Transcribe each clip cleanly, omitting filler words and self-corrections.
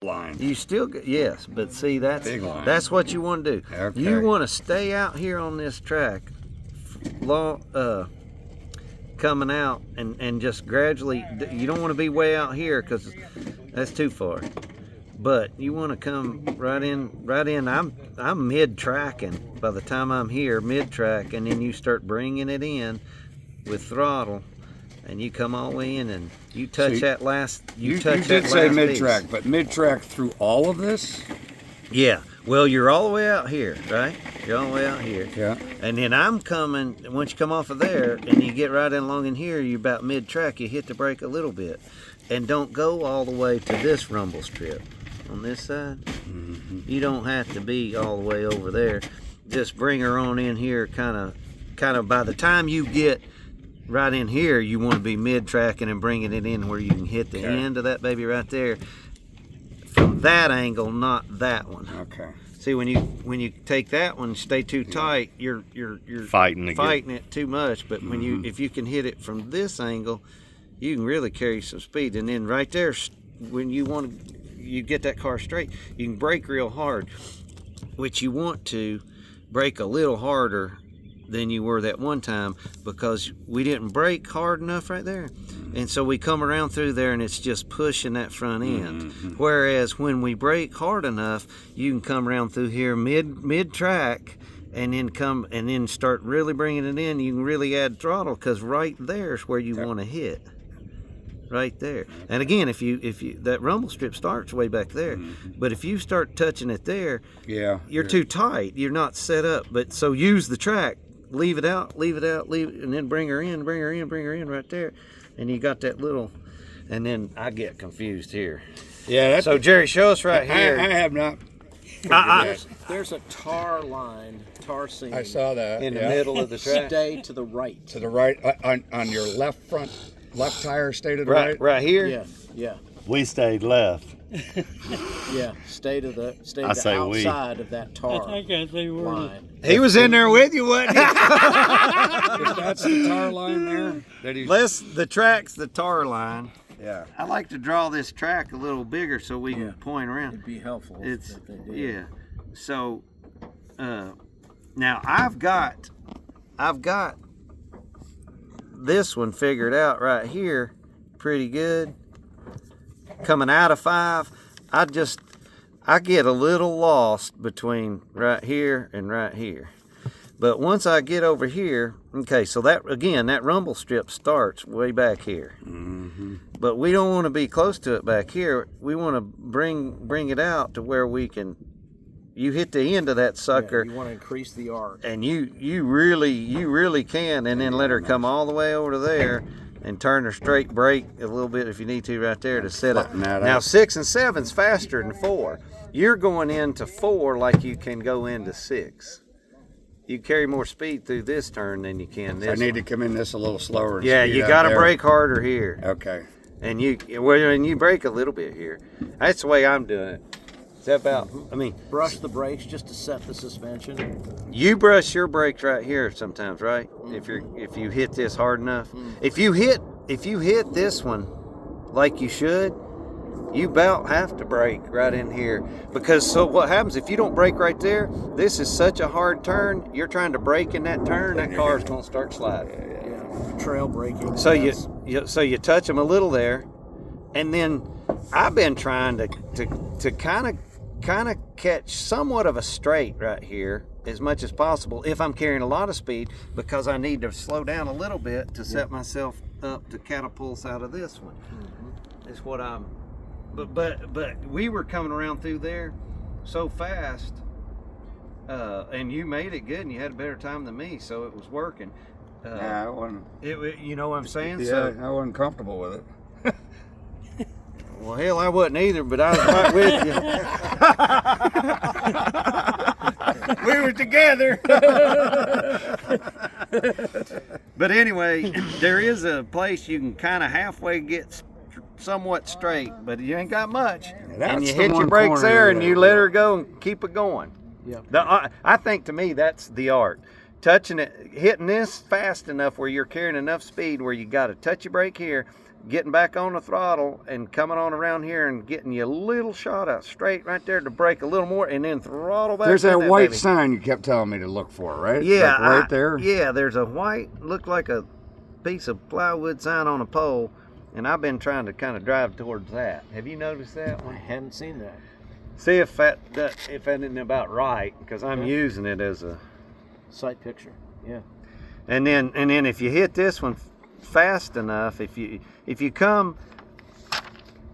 line. You still get, yes, but see, Big line. that's what you want to do. Okay. You want to stay out here on this track, coming out and just gradually. You don't want to be way out here because that's too far. But you want to come right in. I'm mid-tracking by the time I'm here, mid-track, and then you start bringing it in with throttle, and you come all the way in and you touch that last. You did say mid-track, but mid-track through all of this? Yeah. Well, you're all the way out here, right? You're all the way out here. Yeah. And then I'm coming. Once you come off of there and you get right in along in here, you're about mid-track. You hit the brake a little bit, and don't go all the way to this rumble strip. On this side, you don't have to be all the way over there. Just bring her on in here, kind of. By the time you get right in here, you want to be mid-tracking and bringing it in where you can hit the end of that baby right there. From that angle, not that one. Okay. See, when you take that one, stay too tight, you're fighting it too much. But when if you can hit it from this angle, you can really carry some speed. And then right there, when you get that car straight, you can brake real hard, which you want to brake a little harder than you were that one time because we didn't brake hard enough right there. And so we come around through there and it's just pushing that front end. Whereas when we brake hard enough, you can come around through here mid-track and then start really bringing it in. You can really add throttle because right there is where you want to hit. Right there. And again, if you that rumble strip starts way back there, but if you start touching it there, you're too tight. You're not set up. But so use the track, leave it out, and then bring her in right there, and you got that little. And then I get confused here. Yeah. So Jerry, show us right here. I have not. There's a tar seam. I saw that in the middle of the track. Stay to the right. To the right on your left tire, stay to the right. Right here. Yeah. We stayed left. Yeah, stay to the outside of that tar line. He was in there with you, wasn't he? That's the tar line there. The track's the tar line. Yeah. I like to draw this track a little bigger so we can point around. It'd be helpful. So now I've got this one figured out right here pretty good. Coming out of 5, I get a little lost between right here and right here. But once I get over here, okay, so that rumble strip starts way back here. But we don't want to be close to it back here. We want to bring it out to where we can. You hit the end of that sucker. You want to increase the arc. And you really can, and then let her come all the way over to there and turn her straight, brake a little bit if you need to right there to set up. Now 6 and 7's faster than 4. You're going into 4 like you can go into 6. You carry more speed through this turn than you can this. I need to come in this a little slower. Yeah, you got to brake harder here. Okay. And you brake a little bit here. That's the way I'm doing it. Is that about? I mean, brush the brakes just to set the suspension. You brush your brakes right here sometimes, right? If you hit this hard enough. If you hit this one like you should, you about have to brake right in here. Because so what happens if you don't brake right there, this is such a hard turn, you're trying to brake in that turn, that car's gonna start sliding. Yeah. Trail braking. So you touch them a little there, and then I've been trying to kind of catch somewhat of a straight right here as much as possible if I'm carrying a lot of speed, because I need to slow down a little bit to set myself up to catapult out of this one. Is what I'm. But we were coming around through there so fast, and you made it good, and you had a better time than me, so it was working. I wasn't. You know what I'm saying? Yeah, so, I wasn't comfortable with it. Well, hell, I wasn't either, but I was right with you. We were together. But anyway, there is a place you can kind of halfway get somewhat straight, but you ain't got much. And you hit your brakes there and you let her go and keep it going. Yeah. I think to me that's the art. Touching it, hitting this fast enough where you're carrying enough speed where you got to touch your brake here, getting back on the throttle and coming on around here and getting you a little shot out straight right there to brake a little more and then throttle back. There's that white baby. sign you kept telling me to look for, right? Yeah, Like right there. Yeah, there's a white, looked like a piece of plywood sign on a pole, and I've been trying to kind of drive towards that. Have you noticed that I one? hadn't seen that. See if that isn't about right, because I'm using it as a Sight picture. Yeah. And then if you hit this one fast enough, if you come,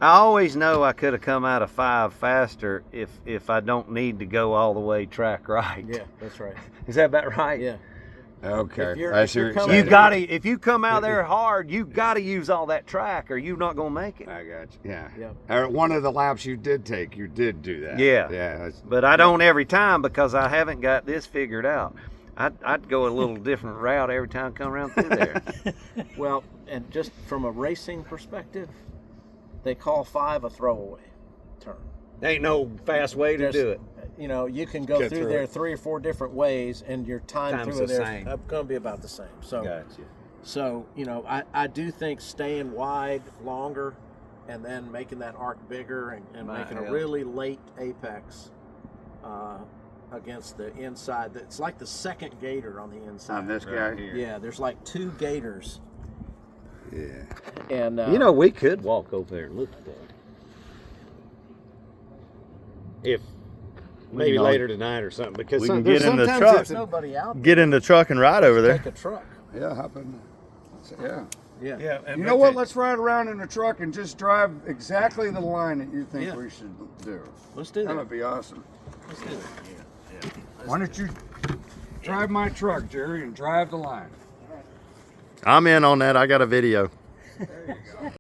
I always know I could have come out of 5 faster if I don't need to go all the way track right. Yeah, that's right. Is that about right? Yeah. Okay. If you're coming- You gotta, if you come out there hard, you gotta use all that track, or you're not gonna make it. I got you. Yeah. Yep. One of the laps you did take, you did do that. Yeah. Yeah. That's, But I don't every time because I haven't got this figured out. I'd go a little different route every time I come around through there. Well, and just from a racing perspective, they call 5 a throwaway turn. Ain't no fast way to do it. You know, you can go Get through through there it. 3 or 4 different ways, and your time Time's through the there same. is going to be about the same. So, Gotcha. so you know, I do think staying wide longer, and then making that arc bigger, and Might making help. a really late apex against the inside. It's like the second gator on the inside. on this guy. Yeah, there's like 2 gators, Yeah. and You know, we could walk over there and look at that. If maybe can later tonight or something, because we can there's get in the sometimes truck. it's there's nobody out there. Get in the truck and ride over there. Take a truck. Yeah. Hop in. Yeah. Yeah. Yeah, You know what? Let's ride around in a truck and just drive exactly the line that you think Yeah. we should do. Let's do That that. would be awesome. Let's do that. Why don't you drive my truck, Jerry, and drive the line? I'm in on that. I got a video.